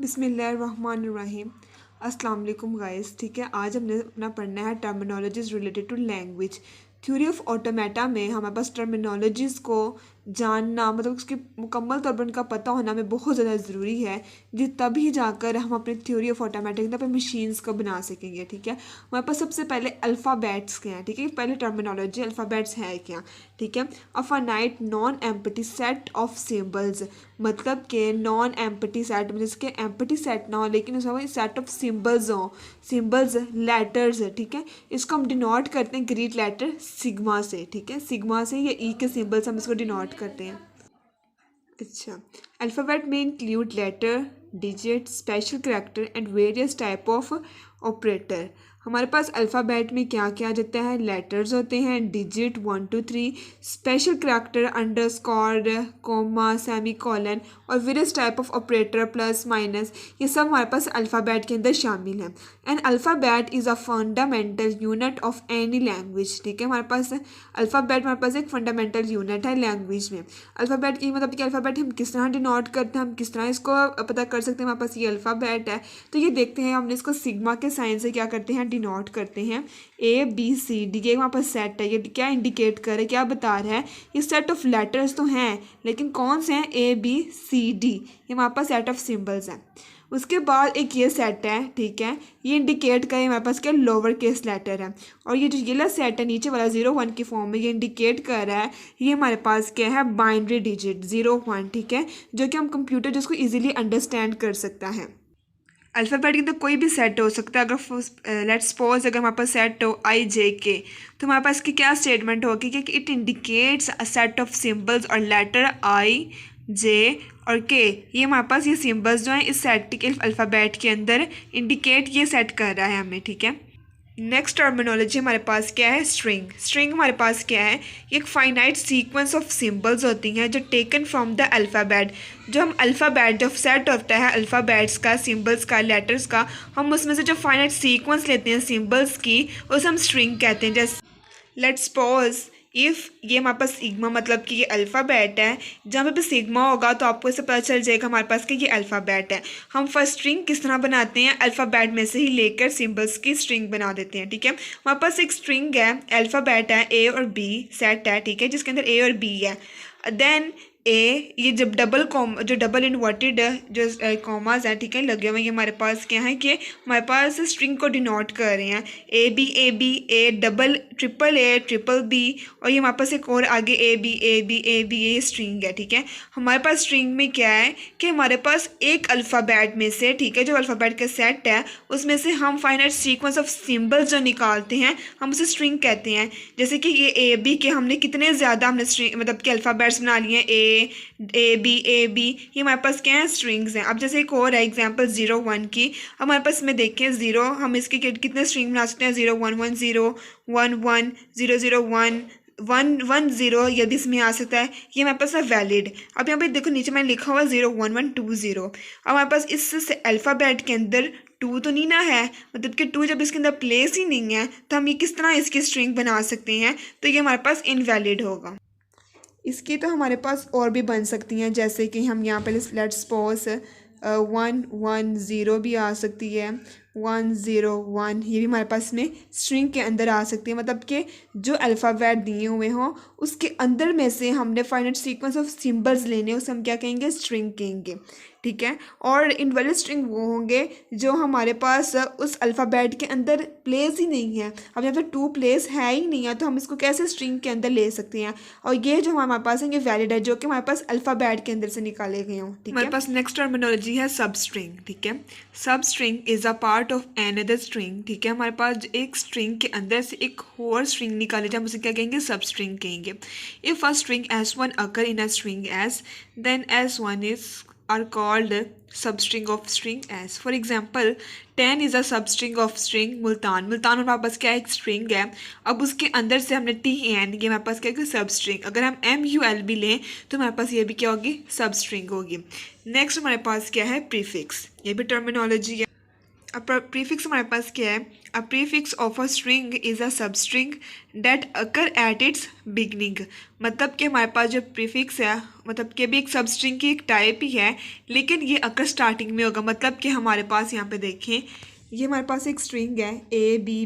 बिस्मिल्लाहिर्रहमानिर्रहीम। अस्सलाम वालेकुम गाइस। ठीक है, आज हमने अपना पढ़ना है terminologies related to language. Theory of automata में हमारे पास टर्मिनोलॉजीज़ को जानना मतलब उसके मुकम्मल तौर पर उनका पता होना हमें बहुत ज़्यादा ज़रूरी है, जी तभी जाकर हम अपने थ्योरी ऑफ ऑटोमेटा पर मशीन्स को बना सकेंगे। ठीक है, हमारे पास सबसे पहले अल्फ़ाबेट्स क्या हैं। ठीक है, पहले टर्मिनोलॉजी अल्फ़ाबेट्स है क्या। ठीक है, a finite non empty set of symbols, मतलब कि नॉन एम्प्टी सेट मतलब जिसके एम्प्टी सेट ना हो लेकिन उसमें सेट ऑफ सिंबल्स हो, सिंबल्स लेटर्स। ठीक है, इसको हम डिनोट करते हैं ग्रीक लेटर सिग्मा से। ठीक है, सिग्मा से या ई के सिंबल्स हम इसको डिनोट करते हैं। अच्छा, अल्फ़ाबेट में include letter, digit, special character and various type of operator. हमारे पास अल्फ़ाबेट में क्या क्या आ जाता है, लेटर्स होते हैं, digit 1 2 3, special character, underscore, comma, semicolon और various type of operator plus minus, ये सब हमारे पास अल्फ़ाबेट के अंदर शामिल है। And alphabet is a fundamental unit of any language. ठीक है, हमारे पास अल्फ़ाबेट हमारे पास एक फंडामेंटल यूनिट है लैंग्वेज में। अल्फ़ाबेट की मतलब कि अल्फ़ाबेट हम किस तरह डिनोट करते हैं, हम किस तरह इसको पता कर सकते हैं हमारे पास ये अल्फ़ाबेट है। तो ये देखते हैं, हमने इसको सिग्मा के साइन से क्या करते हैं, डिनोट करते हैं। ए बी सी डी, ये हमारे पास सेट है, ये क्या इंडिकेट कर रहा है, क्या बता रहा है, ये सेट ऑफ लेटर्स तो हैं लेकिन कौन से हैं, ए बी सी डी, ये हमारे पास सेट ऑफ सिम्बल्स हैं। उसके बाद एक ये सेट है। ठीक है, ये इंडिकेट करें हमारे पास क्या, लोअर केस लेटर है। और ये जो येला सेट है नीचे वाला 0 1 की फॉर्म में, ये इंडिकेट कर रहा है ये हमारे पास क्या है, बाइनरी डिजिट 0 1। ठीक है, जो कि हम कंप्यूटर जिसको इजीली अंडरस्टैंड कर सकता है। अल्फ़ाबेट के अंदर कोई भी सेट हो सकता है। अगर लेट्स सपोज अगर हमारे पास सेट हो आई जे के, तो हमारे पास की क्या स्टेटमेंट होगी कि it indicates a set of symbols और लेटर आई जे और के, ये हमारे पास ये सिंबल्स जो हैं इस सेट के अल्फ़ाबेट के अंदर इंडिकेट ये सेट कर रहा है हमें। ठीक है, नेक्स्ट टर्मिनोलॉजी हमारे पास क्या है, स्ट्रिंग। स्ट्रिंग हमारे पास क्या है, ये एक फाइनाइट सीक्वेंस ऑफ सिंबल्स होती हैं जो टेकन फ्रॉम द अल्फ़ाबेट। जो हम अल्फ़ाबेट जो सेट होता है अल्फ़ाबेट्स का, सिंबल्स का, लेटर्स का, हम उसमें से जो फाइनाइट सीक्वेंस लेते हैं सिंबल्स की, उसे हम स्ट्रिंग कहते हैं। जैसे लेट्स सपोज इफ़ ये हमारे पास सिग्मा मतलब कि ये अल्फ़ाबेट है, जहाँ पे भी सिग्मा होगा तो आपको इससे पता चल जाएगा हमारे पास कि ये अल्फ़ाबेट है। हम फर्स्ट स्ट्रिंग किस तरह बनाते हैं, अल्फ़ाबेट में से ही लेकर सिंबल्स की स्ट्रिंग बना देते हैं। ठीक है, हमारे पास एक स्ट्रिंग है, अल्फ़ाबेट है, ए और बी सेट है। ठीक है, जिसके अंदर ए और बी है। देन ए, ये जब डबल कॉम जो डबल इन्वर्टेड जो कॉमाज हैं, ठीक है, लगे हुए, ये हमारे पास क्या है कि हमारे पास स्ट्रिंग को डिनोट कर रहे हैं। A B A double triple B, और ये हमारे पास एक और आगे ए बी ये स्ट्रिंग है। ठीक है, हमारे पास स्ट्रिंग में क्या है कि हमारे पास एक अल्फ़ाबेट में से, ठीक है, जो अल्फ़ाबेट का सेट है उसमें से हम फाइनाइट सीक्वेंस ऑफ सिंबल्स जो निकालते हैं हम उसे स्ट्रिंग कहते हैं। जैसे कि ये ए बी के हमने कितने ज़्यादा हमने स्ट्रिंग मतलब कि अल्फ़ाबेट्स बना लिए हैं, ए बी, ये हमारे पास क्या है, स्ट्रिंग्स हैं। अब जैसे एक और है एग्जांपल 0 1 की, हमारे पास में देखें 0, हम इसके कितने स्ट्रिंग बना सकते हैं, 0 1 1 0 1 1 0 0 1 1 1 0, ये भी इसमें आ सकता है। ये हमारे पास है वैलिड। अब यहाँ पे देखो नीचे मैंने लिखा हुआ 0 1 1 2 0। अब हमारे पास इस अल्फ़ाबेट के अंदर 2 तो नहीं ना है, मतलब कि 2 जब इसके अंदर प्लेस ही नहीं है तो हम ये किस तरह इसकी स्ट्रिंग बना सकते हैं, तो ये हमारे पास इनवैलिड होगा। इसकी तो हमारे पास और भी बन सकती हैं, जैसे कि हम यहाँ पे लेट्स सपोज 1 1 0 भी आ सकती है, 1 0 1, ये भी हमारे पास में स्ट्रिंग के अंदर आ सकती है। मतलब कि जो अल्फ़ाबेट दिए हुए हों उसके अंदर में से हमने फाइनाइट सीक्वेंस ऑफ सिंबल्स लेने, उसे हम क्या कहेंगे, स्ट्रिंग कहेंगे। ठीक है, और इनवैलिड स्ट्रिंग वो होंगे जो हमारे पास उस अल्फ़ाबेट के अंदर प्लेस ही नहीं है। अब यहाँ पे 2 प्लेस है ही नहीं है तो हम इसको कैसे स्ट्रिंग के अंदर ले सकते हैं। और ये जो हमारे पास है ये वैलिड है, जो कि हमारे पास अल्फ़ाबेट के अंदर से निकाले गए हों। ठीक है, हमारे पास नेक्स्ट टर्मिनोलॉजी है सब स्ट्रिंग। ठीक है, सब string is a part of another string. ठीक है, हमारे पास एक स्ट्रिंग के अंदर से एक और स्ट्रिंग निकाले जाए, हम उसे क्या कहेंगे, सब स्ट्रिंग कहेंगे। If a string S1 occur in a string S, then S1 is are called substring of string S. For example, 10 is a substring of string Multan. Multan हमारे पास क्या एक स्ट्रिंग है, अब उसके अंदर से हमने TN, ये हमारे पास क्या है, सब स्ट्रिंग। अगर हम MUL भी लें तो हमारे पास ये भी क्या होगी, सब स्ट्रिंग होगी। नेक्स्ट हमारे पास क्या है, प्रीफिक्स, ये भी टर्मिनोलॉजी है। प्रीफिक्स हमारे पास क्या है? A prefix of a string is a sub string that occur at its beginning. मतलब कि हमारे पास जो प्रीफिक्स है, मतलब कि भी एक सब स्ट्रिंग की एक टाइप ही है, लेकिन ये अकर स्टार्टिंग में होगा। मतलब कि हमारे पास यहाँ पे देखें, ये हमारे पास एक स्ट्रिंग है A B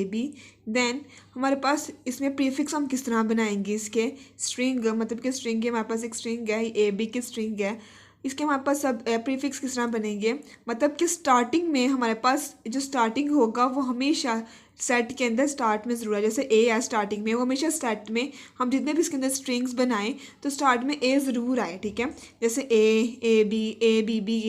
B देन हमारे पास इसमें प्रीफिक्स हम किस तरह बनाएंगे इसके? स्ट्रिंग, मतलब कि स्ट्रिंग हमारे पास एक स्ट्रिंग है AB की स्ट्रिंग है, इसके हमारे पास सब प्रीफिक्स किस तरह बनेंगे? मतलब कि स्टार्टिंग में हमारे पास जो स्टार्टिंग होगा वो हमेशा सेट के अंदर स्टार्ट में ज़रूर है। जैसे ए है स्टार्टिंग में, वो हमेशा सेट में हम जितने भी इसके अंदर स्ट्रिंग्स बनाएं तो स्टार्ट में ए ज़रूर आए, ठीक है। जैसे A B B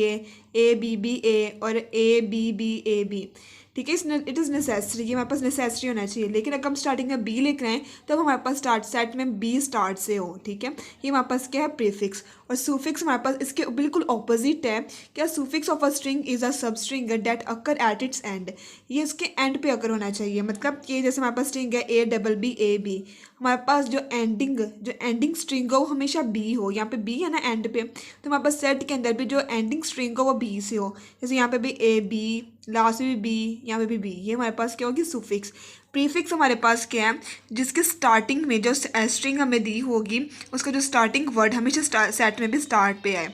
A B B A और ए बी, ठीक है। इट इज़ नेसेसरी, ये हमारे पास नेसेसरी होना चाहिए। लेकिन अगर हम स्टार्टिंग में बी लिख रहे हैं तब हमारे पास स्टार्ट सेट में बी स्टार्ट से हो, ठीक है। ये हमारे पास क्या है? प्रीफिक्स। और सुफिक्स हमारे पास इसके बिल्कुल ऑपोजिट है। क्या? Suffix of a string is a sub string that occur at its end. ये इसके एंड पे अकर होना चाहिए। मतलब कि जैसे हमारे पास स्ट्रिंग है A BB हमारे पास जो एंडिंग स्ट्रिंग हो वो हमेशा बी हो। यहाँ पे बी है ना एंड पे, तो हमारे पास सेट के अंदर भी जो एंडिंग स्ट्रिंग हो वो बी से हो। जैसे यहाँ पे भी AB, लास्ट में भी बी, यहाँ पे भी बी, ये हमारे पास क्या होगी? सुफिक्स। प्रीफिक्स हमारे पास क्या है? जिसके स्टार्टिंग में जो स्ट्रिंग हमें दी होगी उसका जो स्टार्टिंग वर्ड हमेशा सेट में भी स्टार्ट पे आए,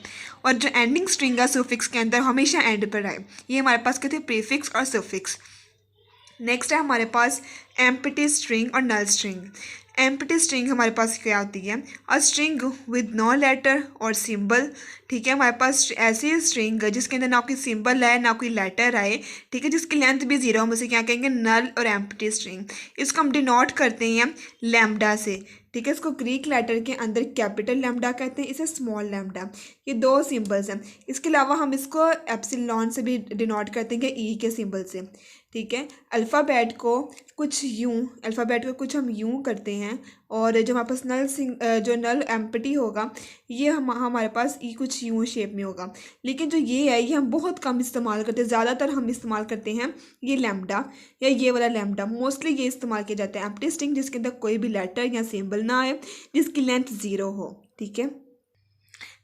और जो एंडिंग स्ट्रिंग है सुफिक्स के अंदर हमेशा एंड पर आए। ये हमारे पास क्या थे? प्रीफिक्स और सुफिक्स। नेक्स्ट है हमारे पास एम्प्टी स्ट्रिंग और नल स्ट्रिंग। एम्प्टी स्ट्रिंग हमारे पास क्या होती है? A string with no letter और सिंबल, ठीक है। हमारे पास ऐसी स्ट्रिंग जिसके अंदर ना कोई सिंबल है ना कोई लेटर आए, ठीक है, जिसकी लेंथ भी जीरो, हम उसे क्या कहेंगे? नल और एम्प्टी स्ट्रिंग। इसको हम डिनोट करते हैं लैम्डा से, ठीक है। इसको ग्रीक लेटर के अंदर कैपिटल लैम्डा कहते हैं, इसे स्मॉल लैम्डा। ये दो सिंबल्स हैं। इसके अलावा हम इसको एप्सिलॉन से भी डिनोट करते हैं ई के सिंबल से, ठीक है। अल्फ़ाबेट को कुछ हम यूं करते हैं, और जो हमारे पास जो नल एम्प्टी होगा ये हमारे पास ई कुछ यूं शेप में होगा। लेकिन जो ये है ये हम बहुत कम इस्तेमाल करते हैं। ज़्यादातर हम इस्तेमाल करते हैं ये लैम्डा या ये वाला लैम्डा, मोस्टली ये इस्तेमाल किया जाता है। एम्प्टी स्ट्रिंग जिसके अंदर कोई भी लेटर या सिंबल ना आए, जिसकी लेंथ ज़ीरो हो, ठीक है।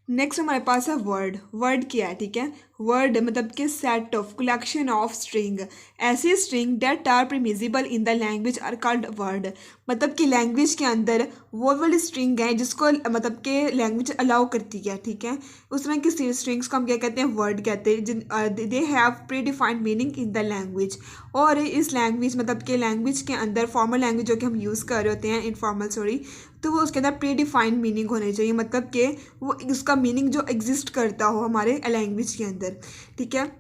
नेक्स्ट हमारे पास है वर्ड। वर्ड क्या है? ठीक है, वर्ड मतलब कि set of collection of string. ऐसी string that are permissible in the language are called word. मतलब कि लैंग्वेज के अंदर वो वाली स्ट्रिंग है जिसको मतलब कि लैंग्वेज अलाउ करती है, ठीक है। उस तरह की स्ट्रिंग्स को हम क्या कहते हैं? वर्ड कहते हैं। They have pre defined meaning in the language. और इस लैंग्वेज मतलब कि लैंग्वेज के अंदर फॉर्मल लैंग्वेज जो कि हम यूज़ कर रहे होते हैं, इनफॉर्मल सॉरी, तो वो उसके अंदर प्री डिफाइंड मीनिंग होने चाहिए। मतलब कि वो उसका मीनिंग जो एग्जिस्ट करता हो हमारे लैंग्वेज के अंदर, ठीक है।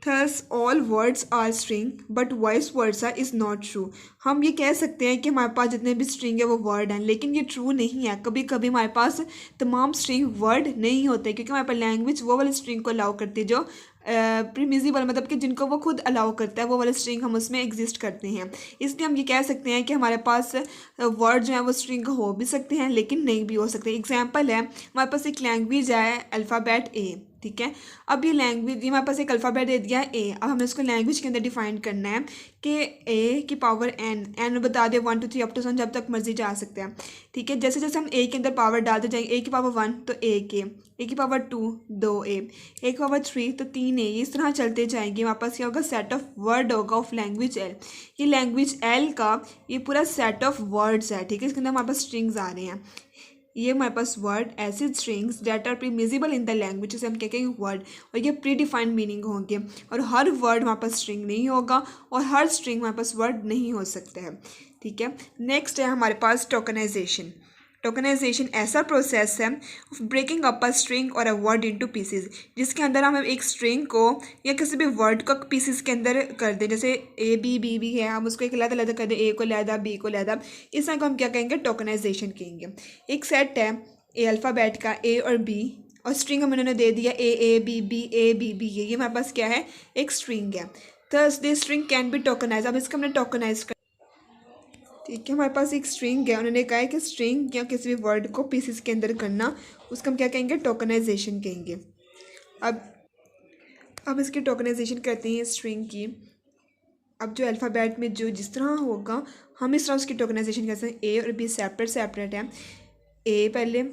Thus all words are string but vice versa is not true। हम ये कह सकते हैं कि हमारे पास जितने भी स्ट्रिंग है वो वर्ड हैं, लेकिन ये ट्रू नहीं है। कभी कभी हमारे पास तमाम स्ट्रिंग वर्ड नहीं होते, क्योंकि हमारे पास लैंग्वेज वो वाली स्ट्रिंग को अलाउ करती है जो प्रीमिजिबल, मतलब कि जिनको वो खुद अलाउ करता है, वो वाले स्ट्रिंग हम उसमें एग्जिस्ट करते हैं। इसलिए हम ये कह सकते हैं कि हमारे पास वर्ड जो है वो स्ट्रिंग हो भी सकते हैं लेकिन नहीं भी हो सकते। एग्जाम्पल है, हमारे पास एक लैंग्वेज है अल्फ़ाबेट ए, ठीक है। अब ये लैंग्वेज, ये हमारे पास एक अल्फ़ाबेट दे दिया है ए। अब हमें इसको लैंग्वेज के अंदर डिफाइन करना है कि ए की पावर एन बता दे 1 2 3 अप टू 7 जब तक मर्जी जा सकते हैं, ठीक है। जैसे जैसे हम ए के अंदर पावर डालते जाएंगे, ए की पावर 1 तो ए की पावर 2 2 ए की पावर 3 तो 3 ए, इस तरह चलते जाएंगे। हमारे पास क्या होगा? सेट ऑफ वर्ड होगा ऑफ लैंग्वेज एल। ये लैंग्वेज एल का ये पूरा सेट ऑफ वर्ड्स है, ठीक है। इसके अंदर हमारे पास स्ट्रिंग्स आ रहे हैं। ये हमारे पास वर्ड ऐसे strings that are permissible in the language, जैसे हम क्या कहेंगे वर्ड, और ये प्री डिफाइंड मीनिंग होंगे। और हर वर्ड हमारे पास स्ट्रिंग नहीं होगा और हर स्ट्रिंग हमारे पास वर्ड नहीं हो सकता है, ठीक है। नेक्स्ट है हमारे पास टोकनाइजेशन। टोकनाइजेशन ऐसा प्रोसेस है of breaking up a string और अ वर्ड इनटू पीसेस, जिसके अंदर हम एक स्ट्रिंग को या किसी भी वर्ड को पीसेस के अंदर कर दें। जैसे ए बी बी भी है, हम उसको एक अलग अलग कर दें, ए को लहदा बी को लहदा, इस तरह को हम क्या कहेंगे? टोकनाइजेशन कहेंगे। एक सेट है ए अल्फ़ाबेट का ए और बी, और स्ट्रिंग हम उन्होंने दे दिया ए बी बी, ये हमारे पास क्या है? एक स्ट्रिंग है। Thus this string can be tokenize. अब इसको हमने टोकनाइज, ठीक है। हमारे पास एक स्ट्रिंग है, उन्होंने कहा है कि स्ट्रिंग या किसी भी वर्ड को पीसेस के अंदर करना, उसका हम क्या कहेंगे? टोकनाइजेशन कहेंगे। अब अब इसकी टोकनाइजेशन करते हैं स्ट्रिंग की। अब जो अल्फ़ाबेट में जो जिस तरह होगा हम इस तरह उसकी टोकनाइजेशन कर सकते हैं। ए और बी सेपरेट सेपरेट है। ए पहले,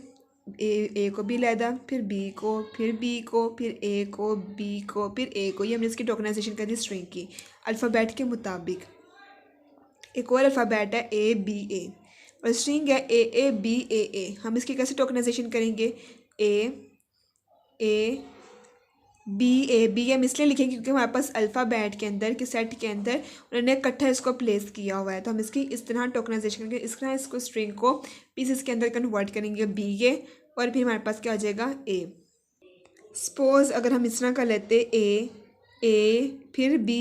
ए को बी लैदा, फिर बी को, फिर बी को, फिर ए को, बी को, फिर ए को। ये हमने इसकी टोकनाइजेशन कर दी स्ट्रिंग की अल्फ़ाबेट के मुताबिक। एक और अल्फ़ाबेट है ए बी ए और स्ट्रिंग है ए बी ए। हम इसकी कैसे टोकनाइजेशन करेंगे? ए बी हम इसलिए लिखेंगे क्योंकि हमारे पास अल्फ़ाबेट के अंदर के सेट के अंदर उन्होंने इकट्ठा इसको प्लेस किया हुआ है, तो हम इसकी इस तरह टोकनाइजेशन करेंगे, इस तरह इसको स्ट्रिंग को पीसेस के अंदर कन्वर्ट करेंगे बी के, और फिर हमारे पास क्या आ जाएगा ए। सपोज अगर हम इस तरह कर लेते ए फिर बी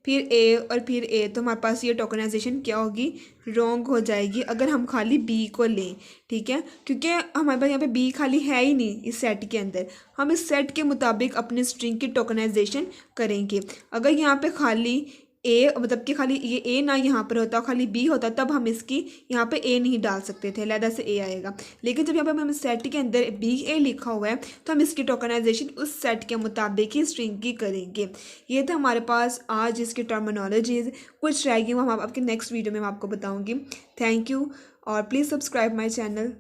फिर ए और फिर ए, तो हमारे पास ये टोकनाइजेशन क्या होगी? रॉन्ग हो जाएगी अगर हम खाली बी को लें, ठीक है, क्योंकि हमारे पास यहाँ पे बी खाली है ही नहीं इस सेट के अंदर। हम इस सेट के मुताबिक अपने स्ट्रिंग की टोकनाइजेशन करेंगे। अगर यहाँ पे खाली ए मतलब कि खाली ये ए ना यहाँ पर होता, खाली बी होता, तब हम इसकी यहाँ पे ए नहीं डाल सकते थे, लहदा से ए आएगा। लेकिन जब यहाँ पे हम सेट के अंदर बी ए लिखा हुआ है तो हम इसकी टोकनाइजेशन उस सेट के मुताबिक ही स्ट्रिंग की करेंगे। ये था हमारे पास आज इसकी टर्मिनोलॉजीज। कुछ रहेगी वो हम आपके नेक्स्ट वीडियो में मैं आपको बताऊँगी। थैंक यू और प्लीज़ सब्सक्राइब माई चैनल।